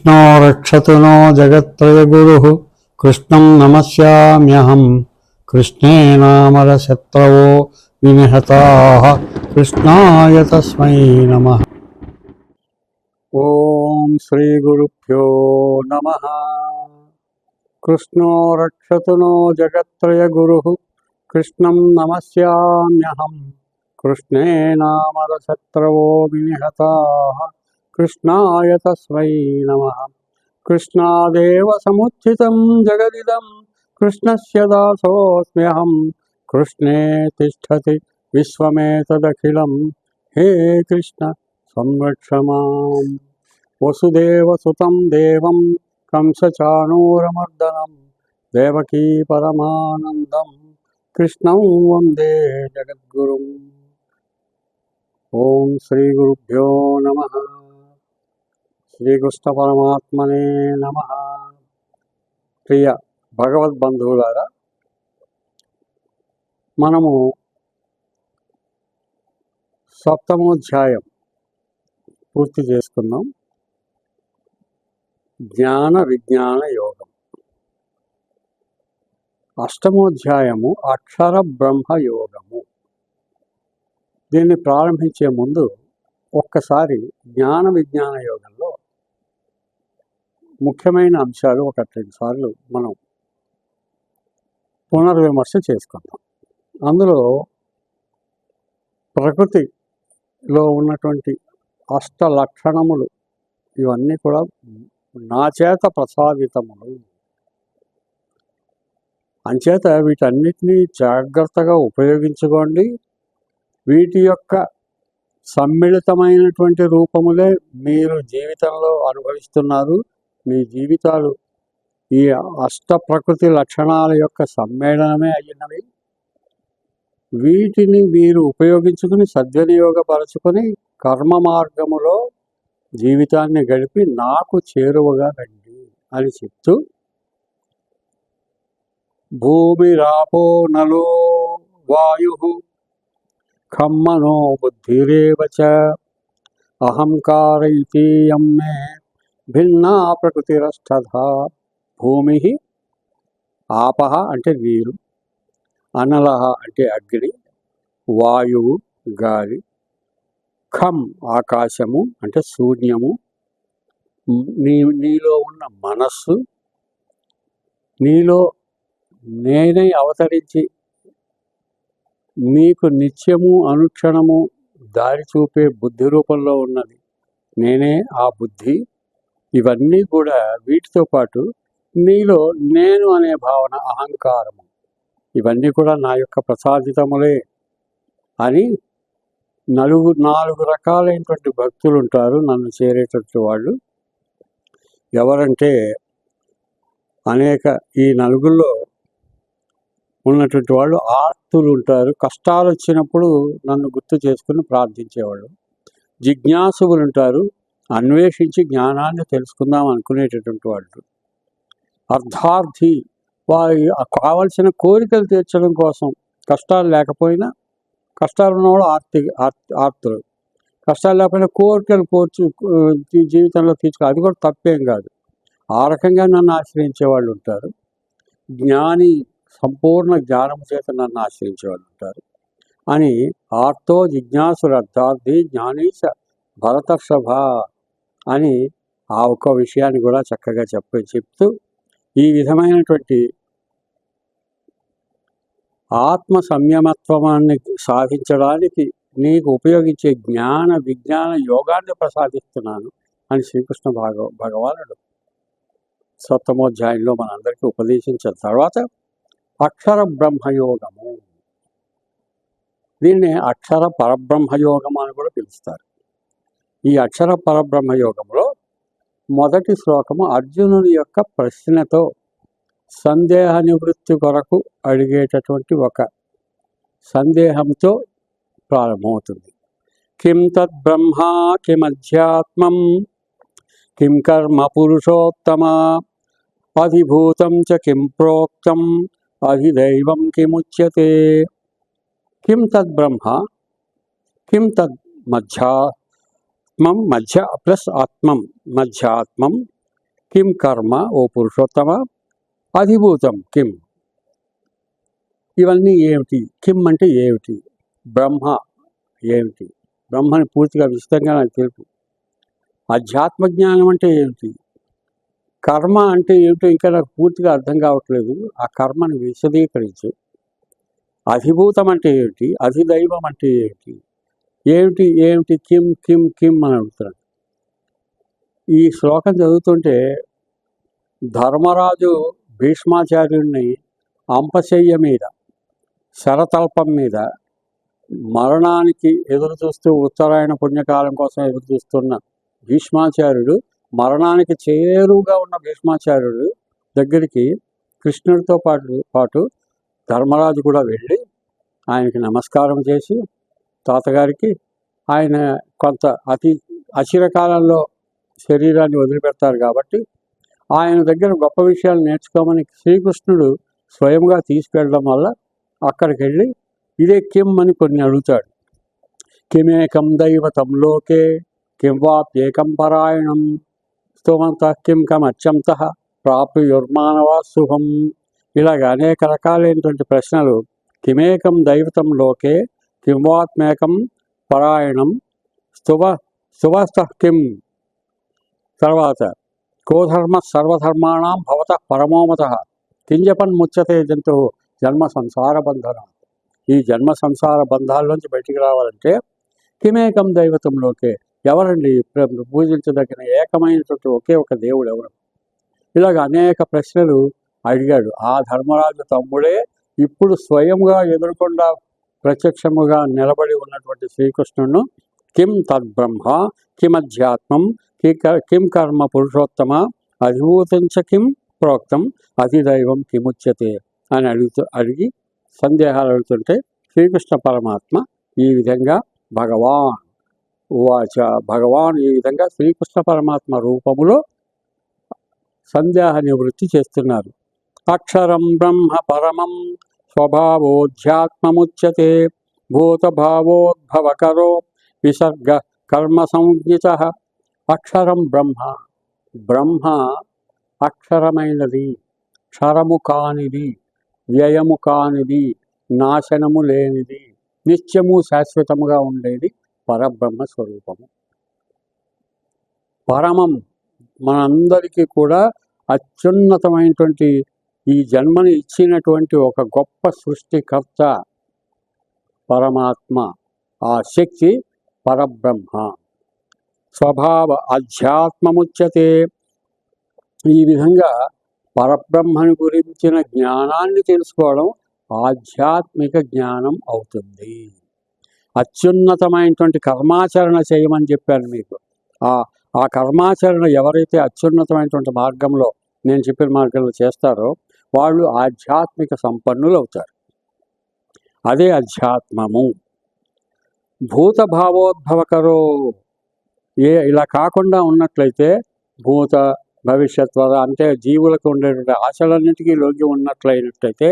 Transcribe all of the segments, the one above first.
कृष्णो रक्षतु नो जगत्त्रयगुरुः कृष्णं नमस्याम्यहम् कृष्णेनामरशत्रवो विनिहताः कृष्णाय तस्मै नमः। ओम श्री गुरुभ्यो नमः। कृष्णो रक्षतु नो जगत्त्रयगुरुः कृष्णं नमस्याम्यहम् कृष्णेनामरशत्रवो विनिहताः कृष्णाय तस्मै नमः। कृष्णादेव समुत्थितं जगदिदं कृष्णस्य दासोऽस्म्यहं कृष्णे तिष्ठति विश्वमेतदखिलं हे कृष्ण संरक्ष माम्। वसुदेवसुतं देवं कंसचाणूरमर्दनं देवकी परमानन्दं कृष्णं वन्दे जगद्गुरुम्। ओम श्री गुरुभ्यो नमः। శ్రీకృష్ణ పరమాత్మనే నమః. ప్రియ భగవద్బంధువులారా, మనము సప్తమోధ్యాయం పూర్తి చేసుకున్నాం. జ్ఞాన విజ్ఞాన యోగం. అష్టమోధ్యాయము అక్షర బ్రహ్మ యోగము. దీన్ని ప్రారంభించే ముందు ఒక్కసారి జ్ఞాన విజ్ఞాన యోగంలో ముఖ్యమైన అంశాలు ఒకటి రెండు సార్లు మనం పునర్విమర్శ చేసుకుందాం. అందులో ప్రకృతిలో ఉన్నటువంటి అష్ట లక్షణములు ఇవన్నీ కూడా నా చేత ప్రసాదితములు. అంచేత వీటన్నిటినీ జాగ్రత్తగా ఉపయోగించుకోండి. వీటి యొక్క సమ్మిళితమైనటువంటి రూపములే మీరు జీవితంలో అనుభవిస్తున్నారు. మీ జీవితాలు ఈ అష్ట ప్రకృతి లక్షణాల యొక్క సమ్మేళనమే అయినవి. వీటిని మీరు ఉపయోగించుకుని సద్వినియోగపరచుకొని కర్మ మార్గములో జీవితాన్ని గడిపి నాకు చేరువగా రండి అని చెప్తూ, భూమిరాపో నలో వాయుః ఖమ్మనో బుద్ధిరేవ చ అహంకార ఇతీయం మే భిన్నా ప్రకృతిరష్టధా. భూమి ఆపహ అంటే నీరు, అనలహ అంటే అగ్ని, వాయువు గాలి, ఖం ఆకాశము అంటే శూన్యము, నీలో ఉన్న మనస్సు, నీలో నేనే అవతరించి మీకు నిత్యము అనుక్షణము దారి చూపే బుద్ధి రూపంలో ఉన్నది నేనే ఆ బుద్ధి. ఇవన్నీ కూడా వీటితో పాటు నీలో నేను అనే భావన, అహంకారము, ఇవన్నీ కూడా నా యొక్క ప్రసాదితములే అని నాలుగు రకాలైనటువంటి భక్తులు ఉంటారు నన్ను చేరేటటువంటి వాళ్ళు. ఎవరంటే ఈ నలుగురిలో ఉన్నటువంటి వాళ్ళు ఆర్తులు ఉంటారు. కష్టాలు వచ్చినప్పుడు నన్ను గుర్తు చేసుకుని ప్రార్థించేవాళ్ళు. జిజ్ఞాసువులు ఉంటారు, అన్వేషించి జ్ఞానాన్ని తెలుసుకుందాం అనుకునేటటువంటి వాళ్ళు. అర్థార్థి, వారి కావలసిన కోరికలు తీర్చడం కోసం, కష్టాలు లేకపోయినా, కష్టాలు ఉన్నవాళ్ళు ఆర్తులు. కష్టాలు లేకపోయినా కోరికలు జీవితంలో తీర్చుకో, అది కూడా తప్పేం కాదు. ఆ రకంగా నన్ను ఆశ్రయించే వాళ్ళు ఉంటారు. జ్ఞాని, సంపూర్ణ జ్ఞానము చేత నన్ను ఆశ్రయించే వాళ్ళు ఉంటారు అని ఆర్తో జిజ్ఞాసులు అర్థార్థి జ్ఞానీశ భరతర్షభ అని ఆ ఒక్క విషయాన్ని కూడా చక్కగా చెప్తూ, ఈ విధమైనటువంటి ఆత్మ సంయమత్వాన్ని సాధించడానికి నీకు ఉపయోగించే జ్ఞాన విజ్ఞాన యోగాన్ని ప్రసాదిస్తున్నాను అని శ్రీకృష్ణ భగవానుడు సప్తమోధ్యాయంలో మనందరికీ ఉపదేశించిన తర్వాత అక్షర బ్రహ్మయోగము, దీన్ని అక్షర పరబ్రహ్మయోగం అని కూడా పిలుస్తారు. ఈ అక్షర పరబ్రహ్మయోగంలో మొదటి శ్లోకము అర్జునుని యొక్క ప్రశ్నతో సందేహ నివృత్తి కొరకు అడిగేటటువంటి ఒక సందేహంతో ప్రారంభమవుతుంది. కిం తద్బ్రహ్మ కిమధ్యాత్మం కిం కర్మ పురుషోత్తమ అధిభూతం చ కిం ప్రోక్తం అధిదైవం కిముచ్యతే. కిం తద్బ్రహ్మ, కిం తద్ మధ్యాత్మం, మధ్య ప్లస్ ఆత్మం, మధ్యాత్మం కిం కర్మ ఓ పురుషోత్తమ, అధిభూతం కిం. ఇవన్నీ ఏమిటి? కిం అంటే ఏమిటి? బ్రహ్మ ఏమిటి? బ్రహ్మని పూర్తిగా విస్తృతంగా నాకు తెలుపు. అధ్యాత్మ జ్ఞానం అంటే ఏమిటి? కర్మ అంటే ఏమిటో ఇంకా నాకు పూర్తిగా అర్థం కావట్లేదు. ఆ కర్మని విశదీకరించు. అధిభూతం అంటే ఏమిటి? అధిదైవం అంటే ఏమిటి? ఏమిటి ఏమిటి కిం కిం కిం అని అడుగుతున్నాను. ఈ శ్లోకం చదువుతుంటే ధర్మరాజు భీష్మాచార్యుడిని అంపశయ్య మీద, శరతల్పం మీద మరణానికి ఎదురు చూస్తూ, ఉత్తరాయణ పుణ్యకాలం కోసం ఎదురు చూస్తున్న భీష్మాచార్యుడు, మరణానికి చేరువుగా ఉన్న భీష్మాచార్యుడు దగ్గరికి కృష్ణుడితో పాటు ధర్మరాజు కూడా వెళ్ళి ఆయనకి నమస్కారం చేసి, తాతగారికి ఆయన కొంత అచిరకాలంలో శరీరాన్ని వదిలిపెడతారు కాబట్టి ఆయన దగ్గర గొప్ప విషయాలు నేర్చుకోమని శ్రీకృష్ణుడు స్వయంగా తీసుకెళ్ళడం వల్ల అక్కడికి వెళ్ళి ఇదే కిం అని కొన్ని అడుగుతాడు. కిమేకం దైవతం లోకే కిం వాప్యేకం పరాయణం స్తోమంత కిం కమత్యంత ప్రాప్యుర్మానవా శుభం. ఇలాగ అనేక రకాలైనటువంటి ప్రశ్నలు. కిమేకం దైవతం లోకే కిం వాత్మేకం పరాయణం స్తువస్థ కిం. తర్వాత కోధర్మ సర్వధర్మాణం భవత పరమోమత కింజపన్ ముచ్చతే జంతువు జన్మ సంసార బంధన. ఈ జన్మ సంసార బంధాల్లోంచి బయటికి రావాలంటే కిమేకం దైవతంలోకే, ఎవరండి పూజించదగిన ఏకమైనటువంటి ఒకే ఒక దేవుడు ఎవరు? ఇలాగ అనేక ప్రశ్నలు అడిగాడు. ఆ ధర్మరాజు తమ్ముడే ఇప్పుడు స్వయంగా ఎదురుకుండా ప్రత్యక్షముగా నిలబడి ఉన్నటువంటి శ్రీకృష్ణుడు కిం తద్బ్రహ్మ కిమధ్యాత్మం కిం కర్మ పురుషోత్తమ అధిభూతంచ కిం ప్రోక్తం అధిదైవం కిముచ్యతే అని అడిగి సందేహాలు అడుగుతుంటే శ్రీకృష్ణ పరమాత్మ ఈ విధంగా భగవాన్ ఈ విధంగా శ్రీకృష్ణ పరమాత్మ రూపములో సందేహ నివృత్తి చేస్తున్నారు. అక్షరం బ్రహ్మ పరమం స్వభావోధ్యాత్మముచ్యతే భూతభావోద్భవకరో విసర్గ కర్మ సంజ్ఞిత. అక్షరం బ్రహ్మ, బ్రహ్మ అక్షరమైనది, క్షరము కానిది, వ్యయము కానిది, నాశనము లేనిది, నిత్యము శాశ్వతముగా ఉండేది పరబ్రహ్మ స్వరూపము. పరమం మనందరికీ కూడా అత్యున్నతమైనటువంటి ఈ జన్మని ఇచ్చినటువంటి ఒక గొప్ప సృష్టికర్త పరమాత్మ. ఆ శక్తి పరబ్రహ్మ. స్వభావ అధ్యాత్మముచ్యతే. ఈ విధంగా పరబ్రహ్మని గురించిన జ్ఞానాన్ని తెలుసుకోవడం ఆధ్యాత్మిక జ్ఞానం అవుతుంది. అత్యున్నతమైనటువంటి కర్మాచరణ చేయమని చెప్పాను మీకు. ఆ కర్మాచరణ ఎవరైతే అత్యున్నతమైనటువంటి మార్గంలో, నేను చెప్పిన మార్గంలో చేస్తారో వాళ్ళు ఆధ్యాత్మిక సంపన్నులు అవుతారు. అదే అధ్యాత్మము. భూత భావోద్భవకరో, ఇలా కాకుండా ఉన్నట్లయితే భూత భవిష్యత్ వద అంటే జీవులకు ఉండేటువంటి ఆశలన్నిటికీ లొంగి ఉన్నట్లయినట్లయితే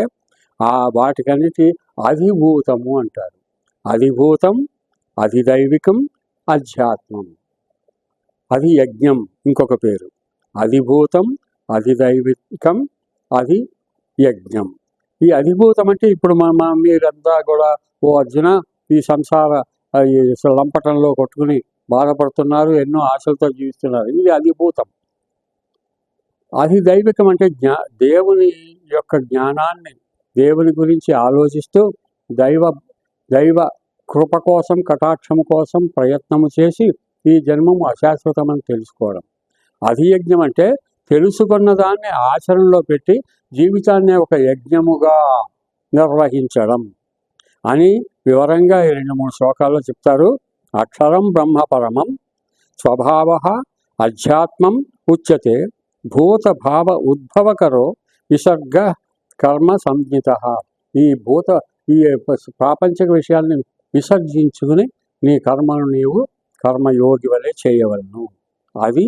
ఆ వాటికన్నిటి అధిభూతము అంటారు. అధిభూతం, అధిదైవికం, అధ్యాత్మం. అది యజ్ఞం ఇంకొక పేరు. అధిభూతం, అధిదైవికం, అది యజ్ఞం. ఈ అధిభూతం అంటే ఇప్పుడు మీరంతా కూడా ఓ అర్జున ఈ సంసార లంపటంలో కొట్టుకుని బాధపడుతున్నారు, ఎన్నో ఆశలతో జీవిస్తున్నారు. ఇది అధిభూతం. అధిదైవికం అంటే దేవుని యొక్క జ్ఞానాన్ని, దేవుని గురించి ఆలోచిస్తూ దైవ కృప కోసం, కటాక్షము కోసం ప్రయత్నము చేసి ఈ జన్మము అశాశ్వతమని తెలుసుకోవడం. అధియజ్ఞం అంటే తెలుసుకున్న దాన్ని ఆచరణలో పెట్టి జీవితాన్ని ఒక యజ్ఞముగా నిర్వహించడం అని వివరంగా 2-3 శ్లోకాల్లో చెప్తారు. అక్షరం బ్రహ్మ పరమం స్వభావ అధ్యాత్మం ఉచ్యతే భూతభావ ఉద్భవకరో విసర్గ కర్మ సంజ్ఞిత. ఈ ప్రాపంచిక విషయాల్ని విసర్జించుకుని నీ కర్మను నీవు కర్మయోగి వలె చేయవలను. అది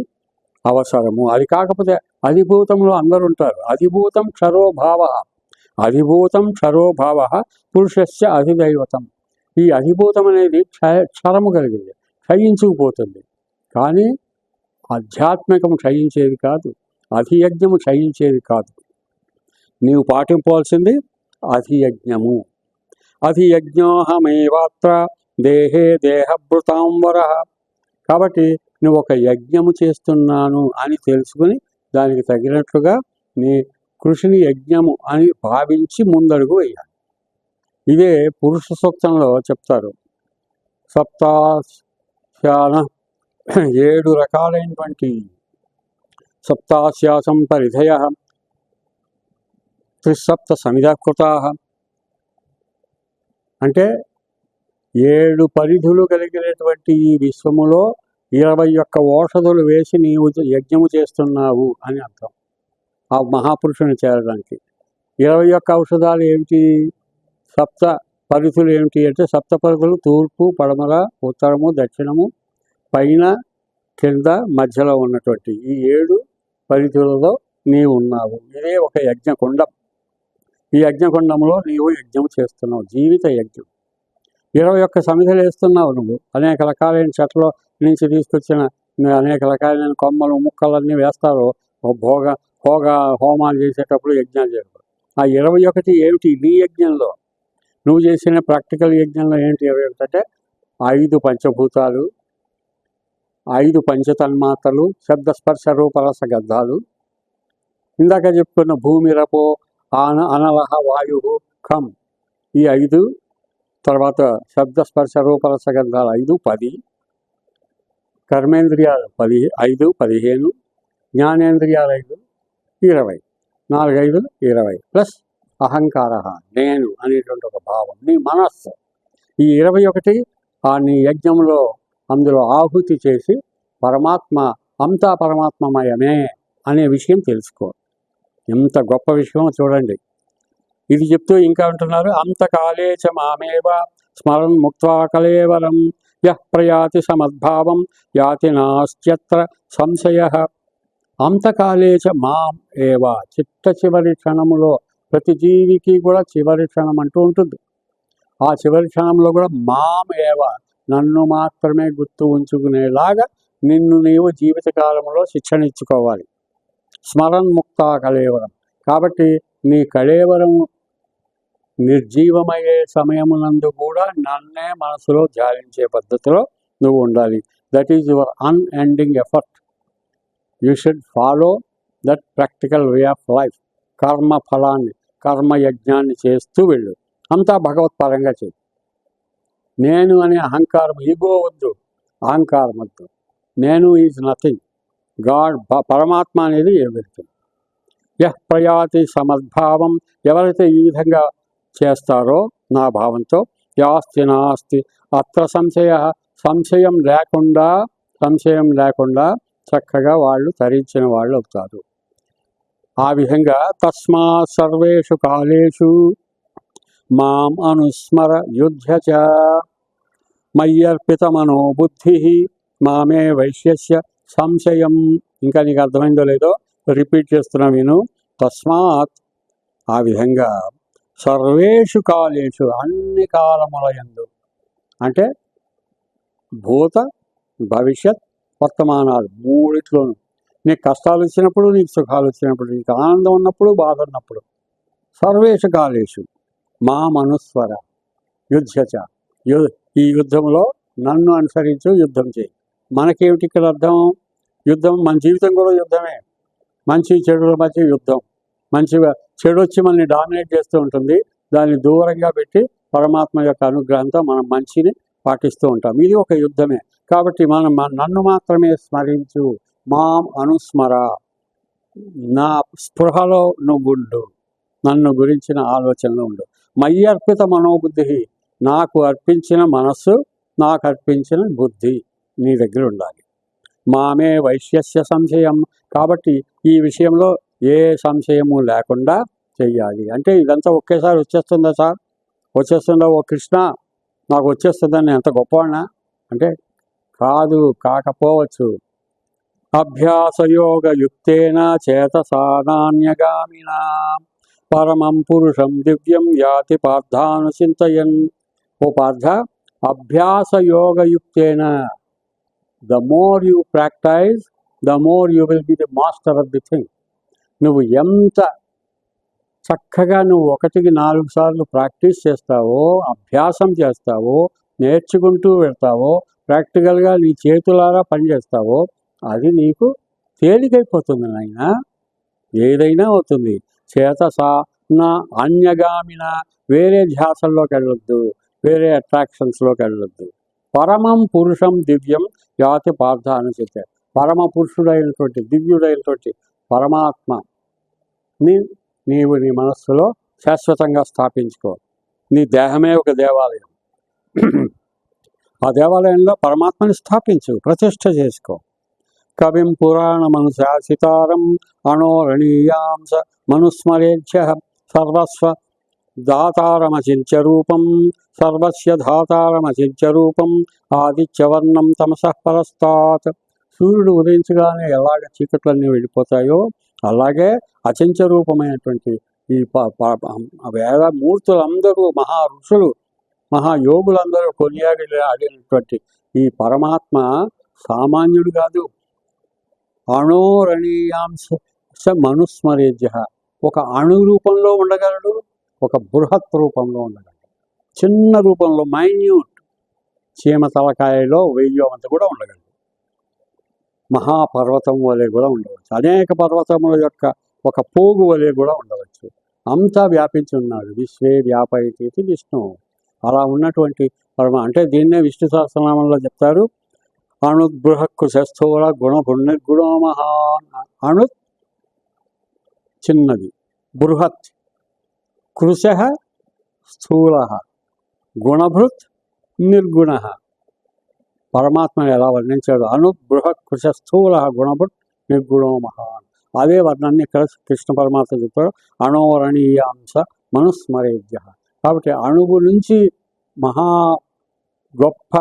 అవసరము. అది కాకపోతే అధిభూతంలో అందరూ ఉంటారు. అధిభూతం క్షరోభావ, అధిభూతం క్షరోభావ పురుషస్య అధిదైవతం. ఈ అధిభూతం అనేది క్షరము కలిగింది, క్షయించుకుపోతుంది. కానీ ఆధ్యాత్మికం క్షయించేది కాదు. అధియజ్ఞము క్షయించేది కాదు. నీవు పాటింపవలసింది అధియజ్ఞము. అధియజ్ఞోహమేవాత్ర దేహే దేహభృతాంబర. కాబట్టి నువ్వు ఒక యజ్ఞము చేస్తున్నాను అని తెలుసుకుని దానికి తగినట్లుగా నీ కృషిని యజ్ఞము అని భావించి ముందడుగు వేయాలి. ఇదే పురుష సూక్తంలో చెప్తారు. సప్తాశ్యాన 7 రకాలైనటువంటి సప్తాశ్యాసం పరిధయ త్రిసప్త సమిధాకృతా అంటే 7 పరిధులు కలిగినటువంటి ఈ విశ్వములో 21 ఓషధులు వేసి నీవు యజ్ఞము చేస్తున్నావు అని అర్థం. ఆ మహాపురుషుని చేరడానికి 21 ఔషధాలు ఏమిటి? సప్త పరిధులు ఏమిటి అంటే సప్త పరిధులు తూర్పు, పడమర, ఉత్తరము, దక్షిణము, పైన, కింద, మధ్యలో ఉన్నటువంటి ఈ 7 పరిధులలో నీవు ఉన్నావు. ఇదే ఒక యజ్ఞకుండం. ఈ యజ్ఞకుండంలో నీవు యజ్ఞం చేస్తున్నావు, జీవిత యజ్ఞం. 21 సమిధులు వేస్తున్నావు నువ్వు. అనేక రకాలైన చెట్ల నుంచి తీసుకొచ్చిన అనేక రకాలైన కొమ్మలు ముక్కలన్నీ వేస్తారు భోగ హోమాలు చేసేటప్పుడు, యజ్ఞాలు చేస్తారు. ఆ 21 ఏమిటి నీ యజ్ఞంలో? నువ్వు చేసిన ప్రాక్టికల్ యజ్ఞంలో ఏంటి 21 అంటే 5 పంచభూతాలు, 5 పంచతన్మాత్రలు, శబ్దస్పర్శ రూపరస గంధాలు, ఇందాక చెప్పుకున్న భూమి, రపో, అనలహ, వాయు, ఖం ఈ 5, తర్వాత శబ్దస్పర్శ రూపరస గంధాలు 5, 10, కర్మేంద్రియాలు 5, 15, జ్ఞానేంద్రియాలు 5, 20, 4, 5, 20 ప్లస్ అహంకార, నేను అనేటువంటి ఒక భావం, నీ మనస్సు. ఈ 21 ఆ నీ యజ్ఞంలో అందులో ఆహుతి చేసి పరమాత్మ అంతా పరమాత్మమయమే అనే విషయం తెలుసుకో. ఎంత గొప్ప విషయం చూడండి. ఇది చెప్తూ ఇంకా అంటున్నారు, అంతకాలే చ మామేవ స్మరన్ ముక్త్వా కలేవరం యః ప్రయాతి సమద్భావం యాతి నాస్త్యత్ర సంశయః. అంతకాలే చ మాం ఏవ, చిట్ట చివరి క్షణములో ప్రతి జీవికి కూడా చివరి క్షణం అంటూ ఉంటుంది. ఆ చివరి క్షణంలో కూడా మాం ఏవ, నన్ను మాత్రమే గుర్తు ఉంచుకునేలాగా నిన్ను నీవు జీవితకాలంలో శిక్షణ ఇచ్చుకోవాలి. స్మరన్ ముక్తా కళేవరం. కాబట్టి నీ కళేవరం నిర్జీవమయ్యే సమయమునందు కూడా నన్నే మనసులో ధ్యానించే పద్ధతిలో నువ్వు ఉండాలి. That is your unending effort. You should follow that practical way of life. కర్మ ఫలాన్ని, కర్మయజ్ఞాన్ని చేస్తూ వెళ్ళు. అంతా భగవత్పరంగా చేయి. నేను అనే అహంకారం, ఈగో వద్దు, అహంకారం వద్దు. నేను ఈజ్ నథింగ్. గాడ్, పరమాత్మ అనేది ఎవ్రీథింగ్. యః ప్రయాతి సమద్భావం, ఎవరైతే ఈ విధంగా చేస్తారో నా భావంతో, యాస్తి నాస్తి అత్ర సంశయ, సంశయం లేకుండా చక్కగా వాళ్ళు తరించిన వాళ్ళు అవుతారు. ఆ విధంగా తస్మాత్ సర్వేషు కాలేషు మాం అనుస్మర యుధ్య చ మయ్యర్పిత మనోబుద్ధి మామే వైశ్యస్య సంశయం. ఇంకా నీకు అర్థమైందో లేదో రిపీట్ చేస్తున్నా విను. తస్మాత్, ఆ విధంగా, సర్వేషు కాలేషు, అన్ని కాలముల యందు, అంటే భూత భవిష్యత్ వర్తమానాలు మూడిట్లోనూ, నీకు కష్టాలు వచ్చినప్పుడు, నీకు సుఖాలు వచ్చినప్పుడు, నీకు ఆనందం ఉన్నప్పుడు, బాధ ఉన్నప్పుడు, సర్వేషు కాలేషు మాం అనుస్వర యుధ్యచ, ఈ యుద్ధంలో నన్ను అనుసరించు, యుద్ధం చేయి. మనకేమిటి ఇక్కడ అర్థం? యుద్ధం, మన జీవితం కూడా యుద్ధమే. మంచి చెడుల మధ్య యుద్ధం. చెడు వచ్చి మనల్ని డామినేట్ చేస్తూ ఉంటుంది. దాన్ని దూరంగా పెట్టి పరమాత్మ యొక్క అనుగ్రహంతో మనం మంచిని పాటిస్తూ ఉంటాం. ఇది ఒక యుద్ధమే. కాబట్టి మనం నన్ను మాత్రమే స్మరించు, మాం అనుస్మర, నా స్పృహలో నువ్వుండు, నన్ను గురించిన ఆలోచనలో ఉండు. మయ్యి అర్పిత మనోబుద్ధి, నాకు అర్పించిన మనస్సు, నాకు అర్పించిన బుద్ధి నీ దగ్గర ఉండాలి. మామే వైశ్యస్య సంశయం, కాబట్టి ఈ విషయంలో ఏ సంశయము లేకుండా చెయ్యాలి. అంటే ఇదంతా ఒకేసారి వచ్చేస్తుందా సార్? వచ్చేస్తుందా? ఓ కృష్ణ నాకు వచ్చేస్తుందని ఎంత గొప్పవాడినా అంటే కాదు, కాకపోవచ్చు. అభ్యాసయోగయుక్తేన చేతసా నాన్యగామినా పరమం పురుషం దివ్యం యాతి పార్థానుచింతయన్. ఓ Partha, అభ్యాసయోగయుక్తేన, the more you practice, the more you will be the master of the thing. నువ్వు ఎంత చక్కగా నువ్వు 1కి 4 సార్లు ప్రాక్టీస్ చేస్తావో, అభ్యాసం చేస్తావో, నేర్చుకుంటూ వెళ్తావో, ప్రాక్టికల్గా నీ చేతులారా పనిచేస్తావో అది నీకు తేలికైపోతుంది నాయన. ఏదైనా అవుతుంది. చేతసా అన్యగామిన, వేరే ధ్యాసల్లోకి వెళ్ళొద్దు, వేరే అట్రాక్షన్స్లోకి వెళ్ళొద్దు. పరమం పురుషం దివ్యం యాతి పార్థ అని చెప్పారు. పరమ పురుషుడైనటువంటి దివ్యుడైనటువంటి పరమాత్మని నీవు నీ మనస్సులో శాశ్వతంగా స్థాపించుకో. నీ దేహమే ఒక దేవాలయం. ఆ దేవాలయంలో పరమాత్మని స్థాపించు, ప్రతిష్ఠ చేసుకో. కవిం పురాణమనుశాసితారం అణోరణీయాంస మనుస్మరేభ్య సర్వస్వ దాతారమచింత్య రూపం, సర్వస్య ధాతారమచింత్య రూపం ఆదిత్యవర్ణం తమసః పరస్తాత్. సూర్యుడు ఉదయించగానే ఎలాగ చీకట్లన్నీ వెళ్ళిపోతాయో అలాగే అచింత్య రూపమైనటువంటి ఈ వేద మూర్తులందరూ, మహా ఋషులు, మహాయోగులందరూ కొనియాడినటువంటి ఈ పరమాత్మ సామాన్యుడు కాదు. అణోరణీయాంశ మనుస్మరేజ్య, ఒక అణు రూపంలో ఉండగలడు, ఒక బృహత్ రూపంలో ఉండగలడు, చిన్న రూపంలో మైన్యూట్ చీమ తలకాయలో 1000 వంతు కూడా ఉండగలడు, మహాపర్వతం వలె కూడా ఉండవచ్చు, అనేక పర్వతముల యొక్క ఒక పోగు వలె కూడా ఉండవచ్చు. అంతా వ్యాపించి ఉన్నాడు. విశ్వే వ్యాపయతి విష్ణు. అలా ఉన్నటువంటి అంటే దీన్నే విష్ణు సహస్రనామంలో చెప్తారు. అణుద్బృహక్కుశస్థూల గుణభుర్నిర్గుణో మహాన్. అణు చిన్నది, బృహత్ కృశ స్థూల, గుణభృత్ నిర్గుణ. పరమాత్మ ఎలా వర్ణించాడు? అణుబృహత్ కృశ స్థూల గుణభృత్ నిర్గుణో మహాన్. అదే వర్ణాన్ని ఇక్కడ కృష్ణ పరమాత్మ చెప్పాడు. అణోరణీయాంశ మనుస్మరేజ్య. కాబట్టి అణువు నుంచి మహా గొప్ప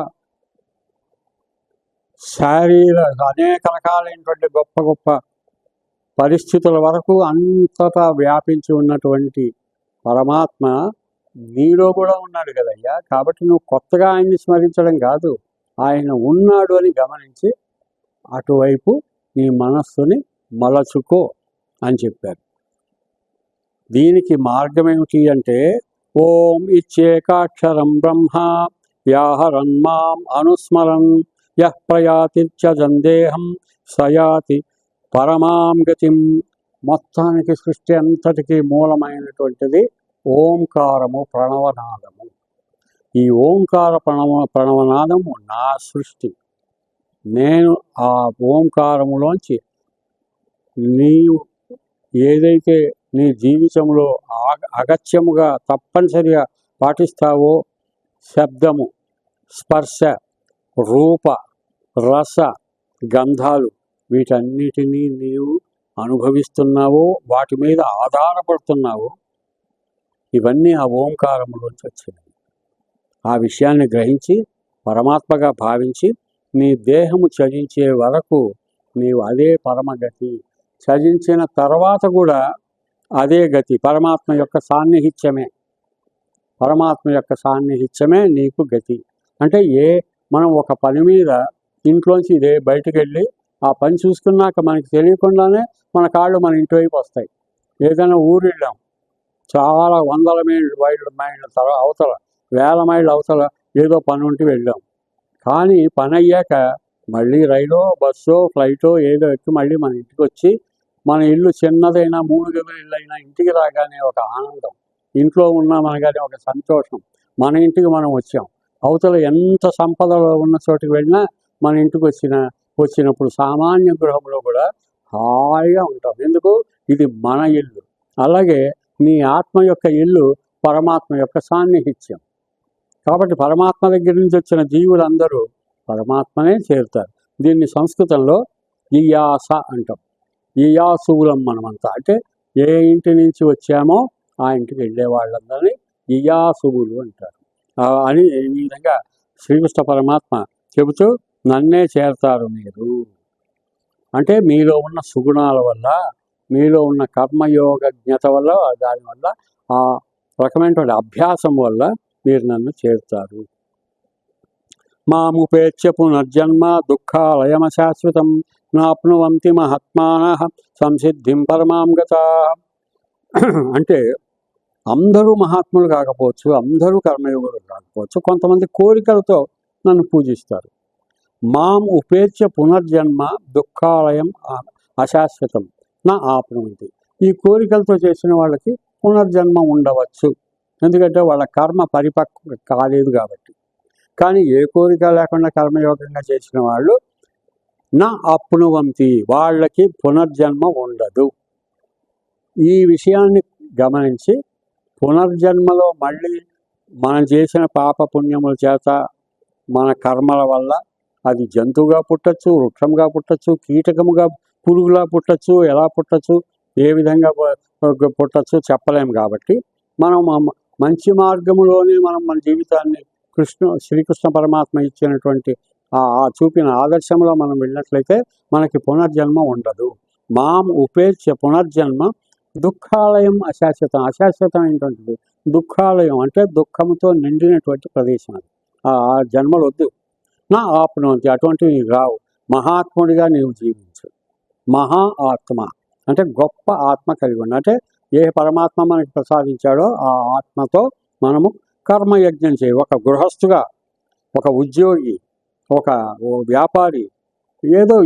అనేక రకాలైనటువంటి గొప్ప గొప్ప పరిస్థితుల వరకు అంతటా వ్యాపించి ఉన్నటువంటి పరమాత్మ నీలో కూడా ఉన్నాడు కదయ్యా. కాబట్టి నువ్వు కొత్తగా ఆయన్ని స్మరించడం కాదు, ఆయన ఉన్నాడు అని గమనించి అటువైపు నీ మనస్సుని మలచుకో అని చెప్పారు. దీనికి మార్గం ఏమిటి అంటే, ఓం ఇచ్చేకాక్షరం బ్రహ్మ వ్యాహరన్ మాం అనుస్మరన్ యః ప్రయాతి సందేహం సయాతి పరమాం గతిం. మొత్తానికి సృష్టి అంతటికీ మూలమైనటువంటిది ఓంకారము, ప్రణవనాదము. ఈ ఓంకార ప్రణవనాదము నా సృష్టి. నేను ఆ ఓంకారములోంచి నీవు ఏదైతే నీ జీవితంలో అగత్యముగా తప్పనిసరిగా పాటిస్తావో, శబ్దము, స్పర్శ, రూప, రస, గంధాలు, వీటన్నిటినీ నీవు అనుభవిస్తున్నావో, వాటి మీద ఆధారపడుతున్నావో, ఇవన్నీ ఆ ఓంకారములోంచి వచ్చినవి. ఆ విషయాన్ని గ్రహించి పరమాత్మగా భావించి నీ దేహము చరించే వరకు నీవు అదే పరమగతి, చరించిన తర్వాత కూడా అదే గతి. పరమాత్మ యొక్క సాన్నిహిత్యమే, పరమాత్మ యొక్క సాన్నిహిత్యమే నీకు గతి. అంటే మనం ఒక పని మీద ఇంట్లోంచి బయటకు వెళ్ళి ఆ పని చూసుకున్నాక మనకి తెలియకుండానే మన కాళ్ళు మన ఇంటి వైపు వస్తాయి. ఏదైనా ఊరు వెళ్ళాం, చాలా 100 మైళ్ళ అవతల, 1000 మైళ్ళ అవతల ఏదో పని ఉంటే వెళ్ళాం. కానీ పని అయ్యాక మళ్ళీ రైలో, బస్సో, ఫ్లైటో ఏదో ఎక్కి మళ్ళీ మన ఇంటికి వచ్చి, మన ఇల్లు చిన్నదైనా 3 గదుల ఇల్లు అయినా ఇంటికి రాగానే ఒక ఆనందం, ఇంట్లో ఉన్నామనగానే ఒక సంతోషం. మన ఇంటికి మనం వచ్చాం. అవతల ఎంత సంపదలో ఉన్న చోటుకి వెళ్ళినా మన ఇంటికి వచ్చినప్పుడు సామాన్య గృహంలో కూడా హాయిగా ఉంటాం. ఎందుకు? ఇది మన ఇల్లు. అలాగే నీ ఆత్మ యొక్క ఇల్లు పరమాత్మ యొక్క సాన్నిహిత్యం. కాబట్టి పరమాత్మ దగ్గర నుంచి వచ్చిన జీవులందరూ పరమాత్మనే చేరుతారు. దీన్ని సంస్కృతంలో ఇయాస అంటాం. ఇయాసువులం మనమంతా. అంటే ఏ ఇంటి నుంచి వచ్చామో ఆ ఇంటికి వెళ్ళే వాళ్ళందరినీ ఇయాసువులు అంటారు అని ఈ విధంగా శ్రీకృష్ణ పరమాత్మ చెబుతూ, నన్నే చేరతారు మీరు అంటే మీలో ఉన్న సుగుణాల వల్ల, మీలో ఉన్న కర్మయోగజ్ఞత వల్ల, దానివల్ల ఆ రకమైనటువంటి అభ్యాసం వల్ల మీరు నన్ను చేరుతారు. మాముపేత్య పునర్జన్మ దుఃఖాలయమ శాశ్వతం నాప్నువంతి మహాత్మానః సంసిద్ధిం పరమాం గతాః. అంటే అందరూ మహాత్ములు కాకపోవచ్చు, అందరూ కర్మయోగులు కాకపోవచ్చు, కొంతమంది కోరికలతో నన్ను పూజిస్తారు. మాం ఉపేత్య పునర్జన్మ దుఃఖాలయం అశాశ్వతం నా ఆప్నువంతి. ఈ కోరికలతో చేసిన వాళ్ళకి పునర్జన్మ ఉండవచ్చు, ఎందుకంటే వాళ్ళ కర్మ పరిపక్వ కాలేదు కాబట్టి. కానీ ఏ కోరిక లేకుండా కర్మయోగంగా చేసిన వాళ్ళు నా ఆప్నువంతి, వాళ్ళకి పునర్జన్మ ఉండదు. ఈ విషయాన్ని గమనించి పునర్జన్మలో మళ్ళీ మనం చేసిన పాప పుణ్యముల చేత మన కర్మల వల్ల అది జంతువుగా పుట్టచ్చు, వృక్షంగా పుట్టచ్చు, కీటకముగా పురుగులా పుట్టచ్చు, ఎలా పుట్టచ్చు, ఏ విధంగా పుట్టచ్చు చెప్పలేము. కాబట్టి మనం మంచి మార్గములోనే మనం మన జీవితాన్ని శ్రీకృష్ణ పరమాత్మ ఇచ్చినటువంటి ఆ చూపిన ఆదర్శంలో మనం వెళ్ళినట్లయితే మనకి పునర్జన్మ ఉండదు. మాం ఉపేత్య పునర్జన్మ దుఃఖాలయం అశాశ్వతం. అశాశ్వతమైనటువంటిది దుఃఖాలయం అంటే దుఃఖంతో నిండినటువంటి ప్రదేశం. అది ఆ జన్మలు వద్దు. నా ఆప్నవంతి, అటువంటివి నీకు రావు. మహాత్ముడిగా నీవు జీవించు. మహా ఆత్మ అంటే గొప్ప ఆత్మ కలిగి ఉండి, అంటే ఏ పరమాత్మ మనకి ప్రసాదించాడో ఆ ఆత్మతో మనము కర్మయజ్ఞం చేయి. ఒక గృహస్థుగా, ఒక ఉద్యోగి, ఒక వ్యాపారి, ఏదో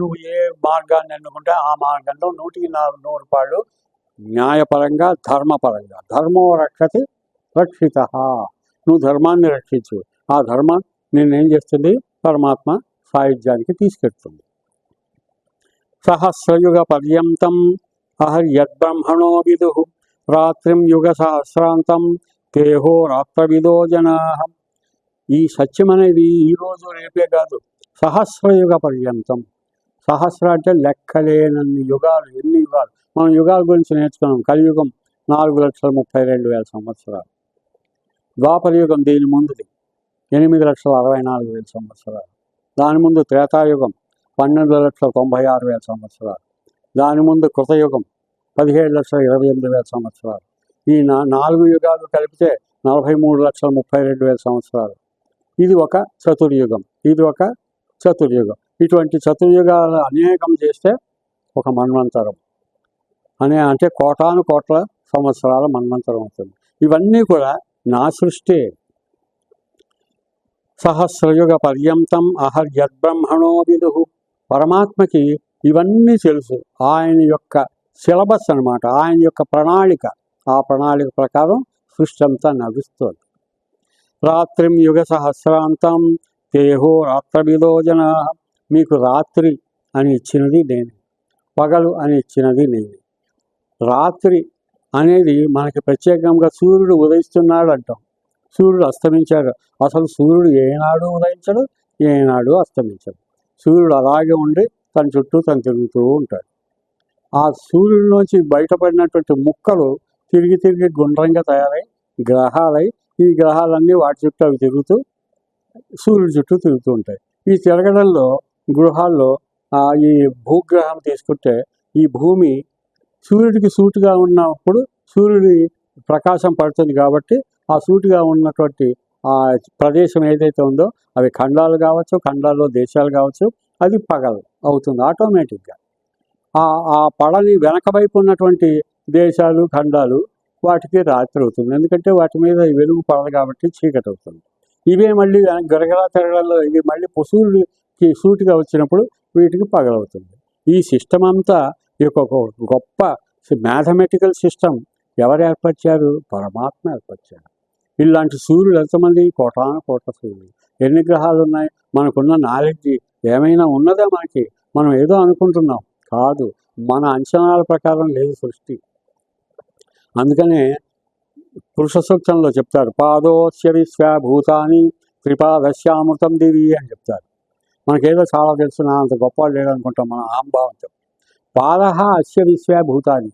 నువ్వు ఏ మార్గాన్ని ఎన్నుకుంటే ఆ మార్గంలో 100% రూపాయలు న్యాయపరంగా, ధర్మపరంగా. ధర్మో రక్షతి రక్షిత. నువ్వు ధర్మాన్ని రక్షించు. ఆ ధర్మం నేనేం చేస్తుంది? పరమాత్మ సాయుధ్యానికి తీసుకెళ్తుంది. సహస్రయుగ పర్యంతం అహర్యద్బ్రహ్మణో విదుః రాత్రిం యుగ సహస్రాంతం తేహో రాత్రవిదో జనా. ఈ సత్యం అనేది ఈరోజు రేపే కాదు, సహస్రయుగ పర్యంతం. సహస్ర అంటే లెక్కలేనన్ని యుగాలు. ఎన్ని యుగాలు? మనం యుగాల గురించి నేర్చుకున్నాం. కలియుగం 4,32,000 సంవత్సరాలు. ద్వాపరయుగం దీని ముందుది 8,64,000 సంవత్సరాలు. దాని ముందు త్రేతాయుగం 12,96,000 సంవత్సరాలు. దాని ముందు కృతయుగం 17,28,000 సంవత్సరాలు. ఈ 4 యుగాలు కలిపితే 43,32,000 సంవత్సరాలు. ఇది ఒక చతుర్యుగం, ఇది ఒక చతుర్యుగం. ఇటువంటి చతుర్యుగాలు అనేకం చేస్తే ఒక మన్వంతరం అంటే కోటాను కోట్ల సంవత్సరాల మన్వంతరం అవుతుంది. ఇవన్నీ కూడా నా సృష్టి. సహస్రయుగ పర్యంతం అహర్యద్బ్రహ్మణో విదుః. పరమాత్మకి ఇవన్నీ తెలుసు. ఆయన యొక్క సిలబస్ అన్నమాట, ఆయన యొక్క ప్రణాళిక. ఆ ప్రణాళిక ప్రకారం సృష్టి అంతా నడుస్తుంది. రాత్రిం యుగ సహస్రాంతం తేహో రాత్రవిదో జనా. మీకు రాత్రి అని ఇచ్చినది నేను, పగలు అని ఇచ్చినది నేను. రాత్రి అనేది మనకి ప్రత్యేకంగా సూర్యుడు ఉదయిస్తున్నాడు అంటాం, సూర్యుడు అస్తమించాడు. అసలు సూర్యుడు ఏనాడు ఉదయించడు, ఏనాడు అస్తమించడు. సూర్యుడు అలాగే ఉండి తన చుట్టూ తను తిరుగుతూ ఉంటాడు. ఆ సూర్యుడిలోంచి బయటపడినటువంటి ముక్కలు తిరిగి తిరిగి గుండ్రంగా తయారై గ్రహాలై, ఈ గ్రహాలన్నీ వాటి చుట్టూ అవి తిరుగుతూ సూర్యుడి చుట్టూ తిరుగుతూ ఉంటాయి. ఈ తిరగడంలో గృహాల్లో ఈ భూగ్రహం తీసుకుంటే, ఈ భూమి సూర్యుడికి సూటుగా ఉన్నప్పుడు సూర్యుడి ప్రకాశం పడుతుంది కాబట్టి ఆ సూటుగా ఉన్నటువంటి ఆ ప్రదేశం ఏదైతే ఉందో అవి ఖండాలు కావచ్చు, ఖండాల్లో దేశాలు కావచ్చు, అది పగలు అవుతుంది ఆటోమేటిక్గా. ఆ పడని వెనక వైపు ఉన్నటువంటి దేశాలు, ఖండాలు, వాటికి రాత్రి అవుతుంది. ఎందుకంటే వాటి మీద వెలుగు పడదు కాబట్టి చీకటి అవుతుంది. ఇవే మళ్ళీ గరగరా తిరగడంలో ఇవి మళ్ళీ సూర్యుడికి సూటిగా వచ్చినప్పుడు వీటికి పగలవుతుంది. ఈ సిస్టమ్ అంతా ఈ ఒక గొప్ప మ్యాథమెటికల్ సిస్టమ్ ఎవరు ఏర్పరిచారు? పరమాత్మ ఏర్పరిచారు. ఇలాంటి సూర్యుడు ఎంతమంది? కోటాను కోట్ల సూర్యుడు. ఎన్ని గ్రహాలు ఉన్నాయి? మనకున్న నాలెడ్జ్ ఏమైనా ఉన్నదా మనకి? మనం ఏదో అనుకుంటున్నాం, కాదు. మన అంచనాల ప్రకారం లేదు సృష్టి. అందుకనే పురుష సూక్తంలో చెప్తారు, పాదోస్య విశ్వభూతాని త్రిపాదశ్యామృతం దివి అని చెప్తారు. మనకేదో చాలా తెలుసు, నా అంత గొప్ప లేదనుకుంటాం మన ఆంభావంతో. పాదహ అస్య విశ్వభూతాని.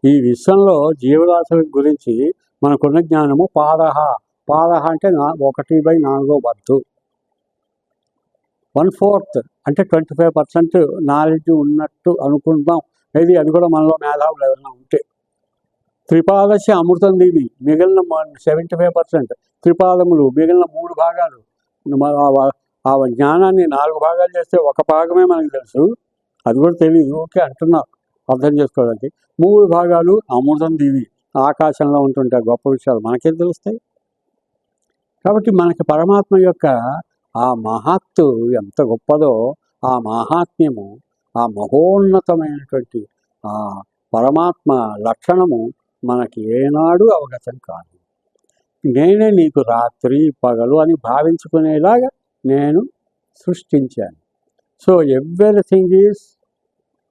ఈ విశ్వంలో జీవరాశుల గురించి మనకున్న జ్ఞానము పాదహ. పాదహ అంటే 1/4 1/4 అంటే 25% నాలెడ్జ్ ఉన్నట్టు అనుకుంటాం. అది కూడా మనలో మేధావులు ఏదైనా ఉంటే. త్రిపాదశ అమృతం దీవి, మిగిలిన 75%. త్రిపాదములు, మిగిలిన 3 భాగాలు ఆ జ్ఞానాన్ని 4 భాగాలు చేస్తే ఒక భాగమే మనకు తెలుసు, అది కూడా తెలియదు. ఓకే అంటున్నా అర్థం చేసుకోవడానికి. 3 భాగాలు అమృతం దివి ఆకాశంలో ఉంటుంటే గొప్ప విషయాలు మనకేం తెలుస్తాయి? కాబట్టి మనకి పరమాత్మ యొక్క ఆ మహత్తు ఎంత గొప్పదో, ఆ మహాత్మ్యము, ఆ మహోన్నతమైనటువంటి ఆ పరమాత్మ లక్షణము మనకి ఏనాడు అవగతం కాదు. నేనే నీకు రాత్రి పగలు అని భావించుకునేలాగా నేను సృష్టించాను. So everything is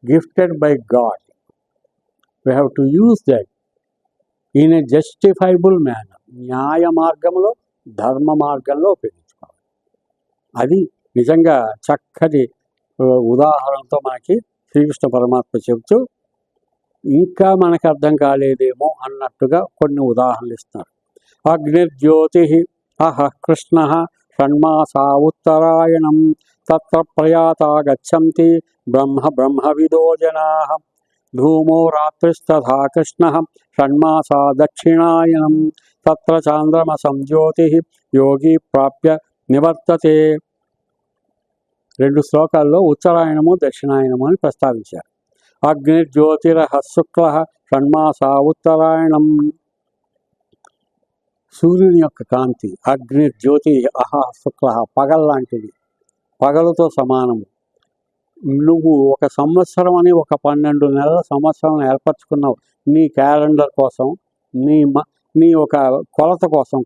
gifted by God. We have to use that in a justifiable manner. న్యాయ మార్గంలో, ధర్మ మార్గంలో ఉపయోగించుకోవాలి. అది నిజంగా చక్కటి ఉదాహరణతో మనకి శ్రీకృష్ణ పరమాత్మ చెబుతూ, ఇంకా మనకు అర్థం కాలేదేమో అన్నట్టుగా కొన్ని ఉదాహరణలు ఇస్తున్నారు. అగ్నిర్జ్యోతి అహ కృష్ణ షణ్మాసా ఉత్తరాయణం తత్ర ప్రయాతా గచ్చంతి బ్రహ్మ బ్రహ్మవిదో జనా. ధూమో రాత్రిస్తథా కృష్ణ షణ్మాసా దక్షిణాయనం తత్ర చాంద్రమసం జ్యోతి యోగి ప్రాప్య నివర్తతే. 2 శ్లోకాల్లో ఉత్తరాయణము దక్షిణాయనము అని ప్రస్తావించారు. అగ్నిర్జ్యోతిరహ శుక్ల షణ్మాసా ఉత్తరాయణం. సూర్యుని యొక్క కాంతి అగ్నిర్జ్యోతి అహ శుక్ల, పగల్లాంటిది, పగలుతో సమానము. నువ్వు ఒక సంవత్సరం అని ఒక 12 నెలల సంవత్సరం ఏర్పరచుకున్నావు నీ క్యాలెండర్ కోసం, నీ ఒక కొలత కోసం,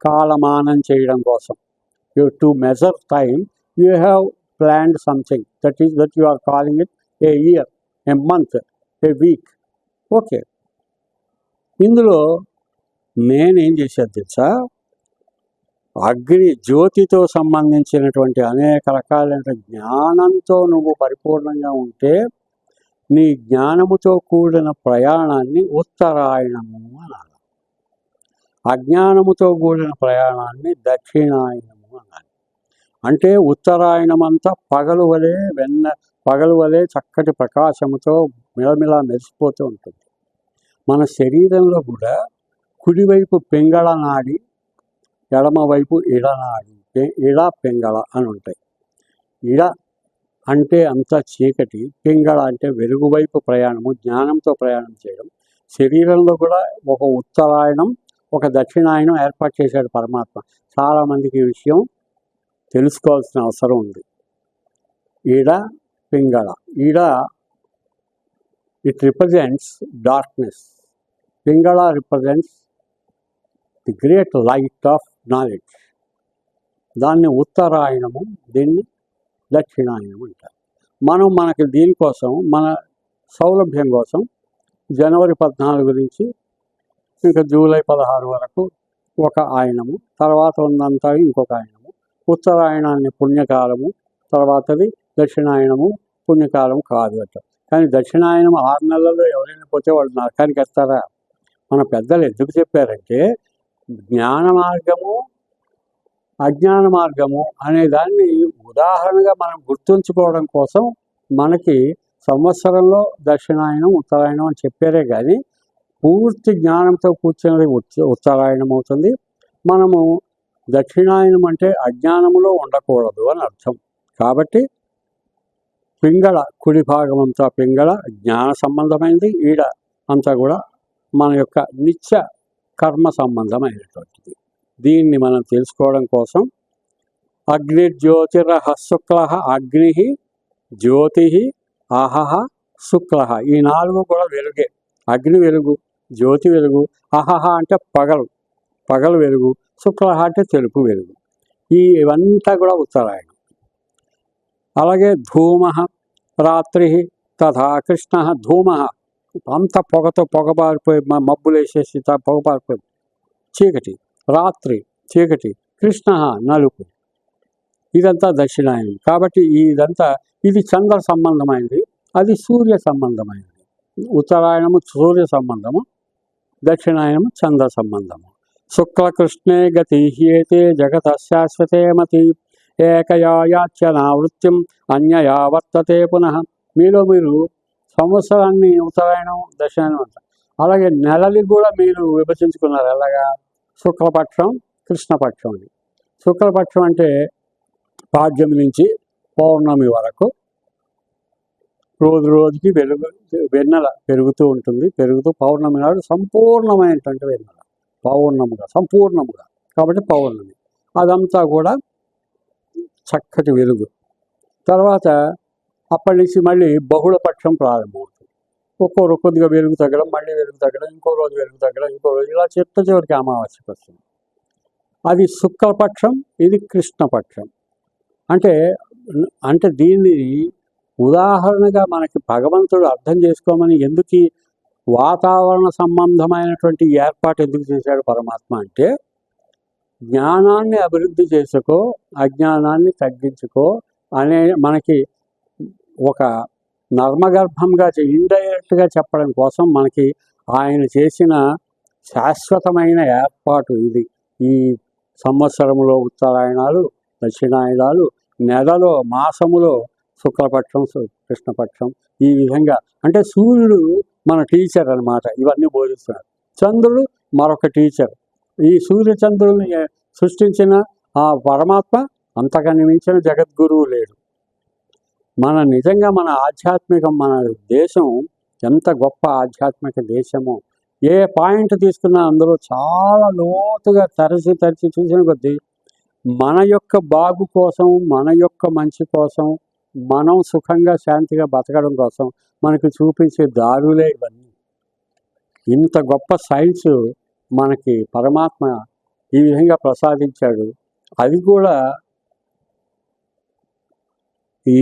కాలమానం చేయడం కోసం. To measure time you have planned something that you are calling it a year, a month, a week. Okay, ఇందులో నేనేం చేశాను తెలుసా? అగ్ని జ్యోతితో సంబంధించినటువంటి అనేక రకాలైన జ్ఞానంతో నువ్వు పరిపూర్ణంగా ఉంటే నీ జ్ఞానముతో కూడిన ప్రయాణాన్ని ఉత్తరాయణము అనాలి. అజ్ఞానముతో కూడిన ప్రయాణాన్ని దక్షిణాయనము అనాలి. అంటే ఉత్తరాయణమంతా పగలు వలె చక్కటి ప్రకాశముతో మిలమిలా మెరిసిపోతూ ఉంటుంది. మన శరీరంలో కూడా కుడివైపు పింగళ నాడి, ఎడమవైపు ఇడనాడి, ఇడ పింగళ అని ఉంటాయి. ఇడ అంటే అంతా చీకటి, పింగళ అంటే వెలుగువైపు ప్రయాణము, జ్ఞానంతో ప్రయాణం చేయడం. శరీరంలో కూడా ఒక ఉత్తరాయణం, ఒక దక్షిణాయనం ఏర్పాటు చేశాడు పరమాత్మ. చాలామందికి ఈ విషయం తెలుసుకోవాల్సిన అవసరం ఉంది. Ida Pingala. Ida it represents darkness, Pingala represents the great light of knowledge. దాన్ని ఉత్తరాయణము, దీన్ని దక్షిణాయనం అంటారు. మనకి దీనికోసం, మన సౌలభ్యం కోసం జనవరి 14 నుంచి ఇంకా జూలై 16 వరకు ఒక ఆయనము, తర్వాత ఉన్నంతా ఇంకొక ఆయనము. ఉత్తరాయణాన్ని పుణ్యకాలము, తర్వాతది దక్షిణాయనము పుణ్యకాలం కాదు అట. కానీ దక్షిణాయనం 6 నెలల్లో ఎవరైనా పోతే వాళ్ళు నరకానికి వస్తారా? మన పెద్దలు ఎందుకు చెప్పారంటే, జ్ఞాన మార్గము, అజ్ఞాన మార్గము అనే దాన్ని ఉదాహరణగా మనం గుర్తుంచుకోవడం కోసం మనకి సంవత్సరంలో దక్షిణాయనం, ఉత్తరాయణం అని చెప్పారే కానీ పూర్తి జ్ఞానంతో కూర్చున్నది ఉత్తరాయణం అవుతుంది. మనము దక్షిణాయనం అంటే అజ్ఞానములో ఉండకూడదు అని అర్థం. కాబట్టి పింగళ, కుడి భాగం అంతా పింగళ జ్ఞాన సంబంధమైనది, ఈడ అంతా కూడా మన యొక్క నిత్య కర్మ సంబంధమైనటువంటిది. దీన్ని మనం తెలుసుకోవడం కోసం అగ్నిర్జ్యోతిరహ శుక్ల, అగ్ని జ్యోతి అహహ శుక్ల, ఈ 4 కూడా వెలుగే. అగ్ని వెలుగు, జ్యోతి వెలుగు, అహహ అంటే పగలు వెలుగు, శుక్ల అంటే తెలుపు వెలుగు. ఇవంతా కూడా ఉత్తరాయణం. అలాగే ధూమ రాత్రి తథా కృష్ణ. ధూమ అంత పొగబారిపోయి మబ్బులు వేసేసి పొగబారిపోయి చీకటి, రాత్రి చీకటి, కృష్ణ నలుపు, ఇదంతా దక్షిణాయనం. కాబట్టి ఇది చంద్ర సంబంధమైనది, అది సూర్య సంబంధమైనది. ఉత్తరాయణము సూర్య సంబంధము, దక్షిణాయనము చంద్ర సంబంధము. శుక్లకృష్ణే గతి హ్యేతే జగత శాశ్వతే మతి ఏకయాయాచ్యనావృత్తిం అన్యయా వర్తతే పునః. మీరు సంవత్సరాన్ని ఉత్తరాయణం, దక్షిణాయనం అంటారు. అలాగే నెలలు కూడా మీరు విభజించుకున్నారు. ఎలాగా? శుక్లపక్షం, కృష్ణపక్షం అని. శుక్లపక్షం అంటే పాడ్యమి నుంచి పౌర్ణమి వరకు రోజు రోజుకి వెన్నెల పెరుగుతూ ఉంటుంది. పెరుగుతూ పౌర్ణమి నాడు సంపూర్ణమైనటువంటి వెన్నెల, సంపూర్ణముగా కాబట్టి పౌర్ణమి. అదంతా కూడా చక్కటి వెలుగు. తర్వాత అప్పటి నుంచి మళ్ళీ బహుళపక్షం ప్రారంభమవుతుంది. కొద్దిగా వెలుగు తగ్గడం, మళ్ళీ వెలుగు తగ్గడం, ఇంకో రోజు వెలుగు తగ్గడం, ఇంకో రోజు, ఇలా చివరికి అమావాస్యకి వస్తుంది. అది శుక్లపక్షం, ఇది కృష్ణపక్షం. అంటే దీన్ని ఉదాహరణగా మనకి భగవంతుడు అర్థం చేసుకోమని ఎందుకు వాతావరణ సంబంధమైనటువంటి ఏర్పాటు ఎందుకు చేశాడు పరమాత్మ అంటే, జ్ఞానాన్ని అభివృద్ధి చేసుకో, అజ్ఞానాన్ని తగ్గించుకో అనే మనకి ఒక నర్మగర్భంగా ఇండైరెక్ట్గా చెప్పడం కోసం మనకి ఆయన చేసిన శాశ్వతమైన ఏర్పాటు ఇది. ఈ సంవత్సరంలో ఉత్తరాయణాలు, దక్షిణాయనాలు, నెలలో మాసములో శుక్లపక్షం, కృష్ణపక్షం, ఈ విధంగా. అంటే సూర్యుడు మన టీచర్ అన్నమాట, ఇవన్నీ బోధిస్తున్నాడు. చంద్రుడు మరొక టీచర్. ఈ సూర్యచంద్రుల్ని సృష్టించిన ఆ పరమాత్మ అంతకని మించిన జగద్గురువు లేడు. నిజంగా మన ఆధ్యాత్మికం, మన దేశం ఎంత గొప్ప ఆధ్యాత్మిక దేశమో, ఏ పాయింట్ తీసుకున్నా అందులో చాలా లోతుగా తరచి చూసిన కొద్దీ మన యొక్క బాగు కోసం, మన యొక్క మంచి కోసం, మనం సుఖంగా శాంతిగా బతకడం కోసం మనకి చూపించే దారులే ఇవన్నీ. ఇంత గొప్ప సైన్స్ మనకి పరమాత్మ ఈ విధంగా ప్రసాదించాడు. అది కూడా ఈ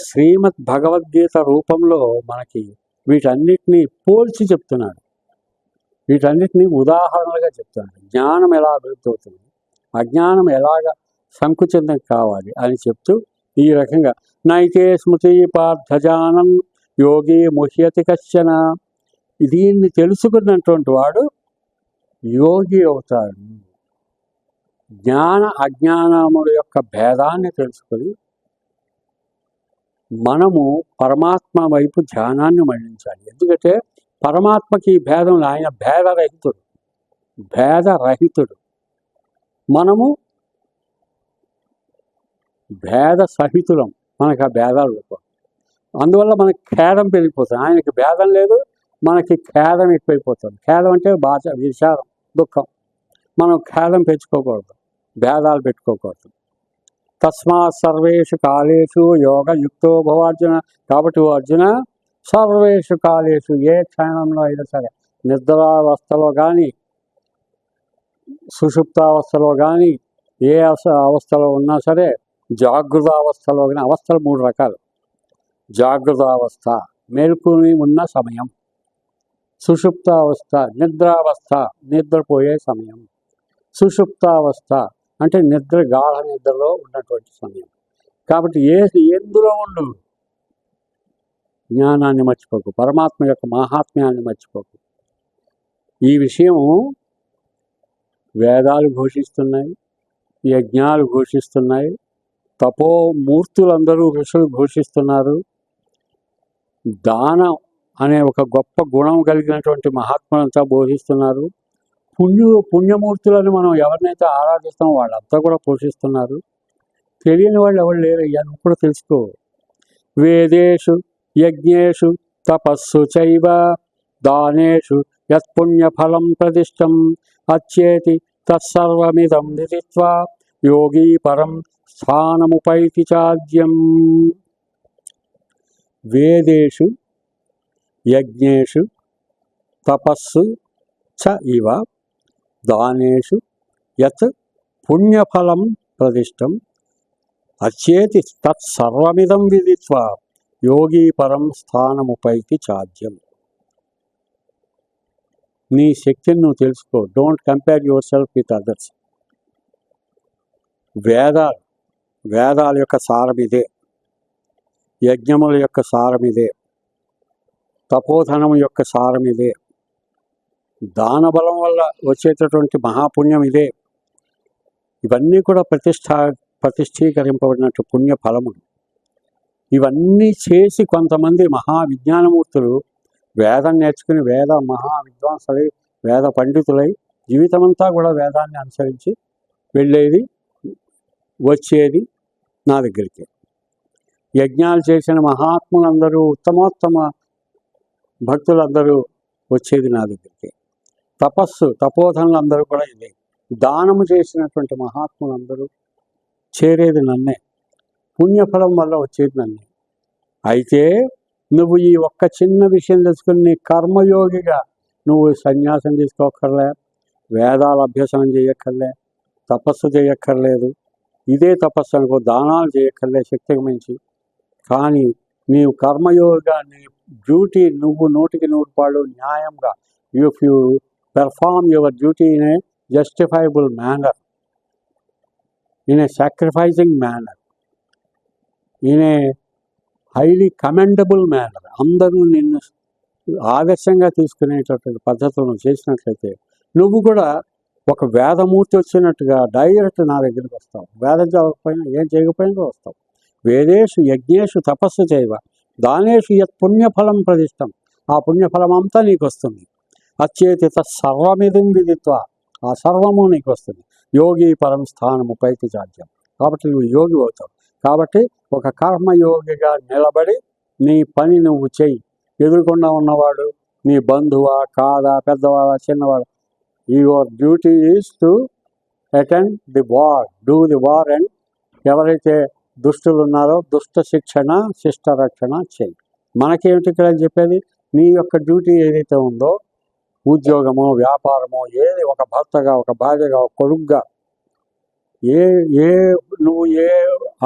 శ్రీమద్ భగవద్గీత రూపంలో మనకి వీటన్నిటినీ పోల్చి చెప్తున్నాడు, వీటన్నిటినీ ఉదాహరణలుగా చెప్తున్నాడు. జ్ఞానం ఎలా అభివృద్ధి అవుతుంది, అజ్ఞానం ఎలాగ సంకుచితం కావాలి అని చెప్తూ ఈ రకంగా నైతే స్మృతి పార్థజానం యోగి ముహ్యతి కశ్చన, దీన్ని తెలుసుకున్నటువంటి వాడు యోగి అవుతాడు. జ్ఞాన అజ్ఞానముల యొక్క భేదాన్ని తెలుసుకొని మనము పరమాత్మ వైపు ధ్యానాన్ని మళ్లించాలి. ఎందుకంటే పరమాత్మకి భేదం, ఆయన భేదరహితుడు, మనము భేద సహితులం. మనకు ఆ భేదాలు ఉంటాయి, అందువల్ల మనకి ఖేదం పెరిగిపోతుంది. ఆయనకి భేదం లేదు, మనకి ఖేదం ఎక్కువైపోతుంది. ఖేదం అంటే విచారం, దుఃఖం. మనం ఖేదం పెంచుకోకూడదు, భేదాలు పెట్టుకోకూడదు. తస్మాత్ సర్వేషు కాలేషు యోగయుక్తో భవ అర్జున. కాబట్టి అర్జున, సర్వేషు కాలేషు, ఏ క్షణంలో అయినా సరే, నిద్రావస్థలో కానీ, సుషుప్తావస్థలో కానీ, ఏ అవస్థలో ఉన్నా సరే, జాగృత అవస్థలో కానీ, అవస్థలు 3 రకాలు. జాగృతావస్థ మేల్కొని ఉన్న సమయం, సుషుప్తావస్థ నిద్రావస్థ నిద్రపోయే సమయం, సుషుప్తావస్థ అంటే గాఢ నిద్రలో ఉన్నటువంటి సమయం. కాబట్టి ఎందులో ఉండు, జ్ఞానాన్ని మర్చిపోకు, పరమాత్మ యొక్క మహాత్మ్యాన్ని మర్చిపోకు. ఈ విషయం వేదాలు ఘోషిస్తున్నాయి, యజ్ఞాలు ఘోషిస్తున్నాయి, తపోమూర్తులందరూ ఋషులు ఘోషిస్తున్నారు. దానం అనే ఒక గొప్ప గుణం కలిగినటువంటి మహాత్ములంతా బోధిస్తున్నారు. పుణ్యమూర్తులను మనం ఎవరినైతే ఆరాధిస్తామో వాళ్ళంతా కూడా పోషిస్తున్నారు. తెలియని వాళ్ళు ఎవరు లేరు, అయ్యాను కూడా తెలుసుకో. వేదేషు యజ్ఞేషు తపస్సు చైవ దానేషు యత్పుణ్యఫలం ప్రదిష్టం అచ్చేతి తత్సర్వమిదం విదిత్వా యోగీ పరం స్థానముపైతి చాద్యం. వేదేషు యజ్ఞేషు తపస్సు చ ఇవ దానేషు యత్ పుణ్యఫలం ప్రదిష్టం అచ్చేతి తత్సర్వమిదం విదిత్వా యోగీ పరం స్థానముపైతి చాద్యం. నీ శక్తిని నువ్వు తెలుసుకో. Don't compare your self with others. వేదాల యొక్క సారమిదే, యజ్ఞముల యొక్క సారమిదే, తపోధనం యొక్క సారమిదే, దానబలం వల్ల వచ్చేటటువంటి మహాపుణ్యం ఇదే. ఇవన్నీ కూడా ప్రతిష్ఠీకరింపబడినట్టు పుణ్య ఫలములు. ఇవన్నీ చేసి కొంతమంది మహావిజ్ఞానమూర్తులు వేదం నేర్చుకుని మహా విద్వాంసులై, వేద పండితులై, జీవితమంతా కూడా వేదాన్ని అనుసరించి వెళ్ళేది వచ్చేది నా దగ్గరికి. యజ్ఞాలు చేసిన మహాత్ములందరూ, ఉత్తమోత్తమ భక్తులందరూ వచ్చేది నా దగ్గరికి. తపోధనులందరూ కూడా ఇదే. దానము చేసినటువంటి మహాత్ములందరూ చేరేది నన్నే. పుణ్యఫలం వల్ల వచ్చేది నన్నే. అయితే నువ్వు ఈ ఒక్క చిన్న విషయం తెలుసుకుని నీ కర్మయోగిగా నువ్వు సన్యాసం తీసుకోక్కర్లే, వేదాలు అభ్యసనం చేయక్కర్లే, తపస్సు చేయక్కర్లేదు. ఇదే తపస్సు అనుకో, దానాలు చేయక్కర్లే శక్తికి మించి. కానీ నీవు కర్మయోగిగా నీ డ్యూటీ నువ్వు 100% న్యాయంగా, if you perform your duty in a justifiable manner, in a sacrificing manner, in a highly commendable manner, అందరూ నిన్ను ఆదర్శంగా తీసుకునేటటువంటి పద్ధతులను చేసినట్లయితే నువ్వు కూడా ఒక వేదమూర్తి వచ్చినట్టుగా డైరెక్ట్ నా దగ్గరికి వస్తావు. వేదం చదవకపోయినా ఏం చేయకపోయినా వస్తావు. వేదేషు యజ్ఞేషు తపస్సు చేయవ, దానేషు యత్ పుణ్యఫలం ప్రదిష్టం, ఆ పుణ్యఫలం అంతా నీకు వస్తుంది. అచ్చేతి సర్వమిదం విదిత్వ, ఆ సర్వము నీకు వస్తుంది. యోగి పరం స్థానము పైకి చాధ్యం. కాబట్టి నువ్వు యోగి అవుతావు. కాబట్టి ఒక కర్మయోగిగా నిలబడి నీ పని నువ్వు చెయ్యి. ఎదురుకుండా ఉన్నవాడు నీ బంధువా కాదా, పెద్దవాడా చిన్నవాడు, your duty is to attend the war, do the war. And ఎవరైతే దుష్టులు ఉన్నారో దుష్ట శిక్షణ శిష్ట రక్షణ చెయ్యి. మనకేమిటి ఇక్కడ చెప్పేది? నీ యొక్క డ్యూటీ ఏదైతే ఉందో, ఉద్యోగమో వ్యాపారమో ఏది, ఒక భర్తగా ఒక భార్యగా ఒక కొడుకుగా, నువ్వు ఏ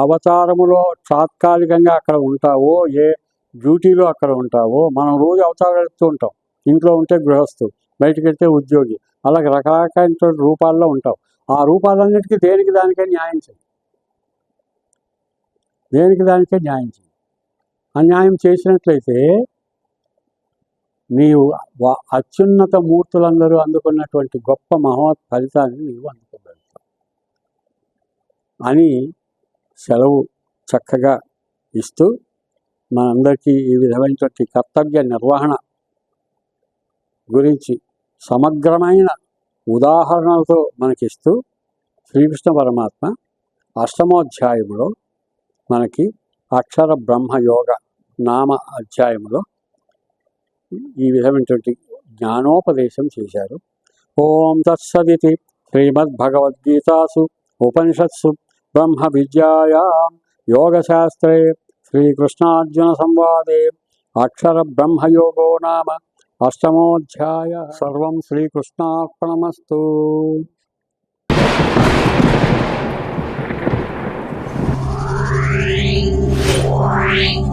అవతారములో తాత్కాలికంగా అక్కడ ఉంటావో, ఏ డ్యూటీలో అక్కడ ఉంటావో, మనం రోజు అవతారాలు ఎత్తూ ఉంటాం. ఇంట్లో ఉంటే గృహస్థు, బయటకు వెళ్తే ఉద్యోగి, అలాగే రకరకాల రూపాల్లో ఉంటావు. ఆ రూపాలన్నిటికీ దేనికి దానికే న్యాయం చేయి. దేనికి దానికే న్యాయం చేయి. అన్యాయం చేసినట్లయితే నీవు అత్యున్నత మూర్తులందరూ అందుకున్నటువంటి గొప్ప మహోత్ ఫలితాన్ని నీవు అందుకోగలుగుతావు అని సెలవు చక్కగా ఇస్తూ మనందరికీ ఈ విధమైనటువంటి కర్తవ్య నిర్వహణ గురించి సమగ్రమైన ఉదాహరణలతో మనకిస్తూ శ్రీకృష్ణ పరమాత్మ 8వ మనకి అక్షర బ్రహ్మయోగ నామ అధ్యాయంలో ఈ విధమైనటువంటి జ్ఞానోపదేశం చేశారు. ఓం తత్సదితి శ్రీమద్భగవద్గీతాసు ఉపనిషత్సు బ్రహ్మ విద్యాయాం యోగశాస్త్రే శ్రీకృష్ణార్జున సంవాదే అక్షర బ్రహ్మయోగో నామ 8వ సర్వం శ్రీకృష్ణార్పణమస్తు. Ring.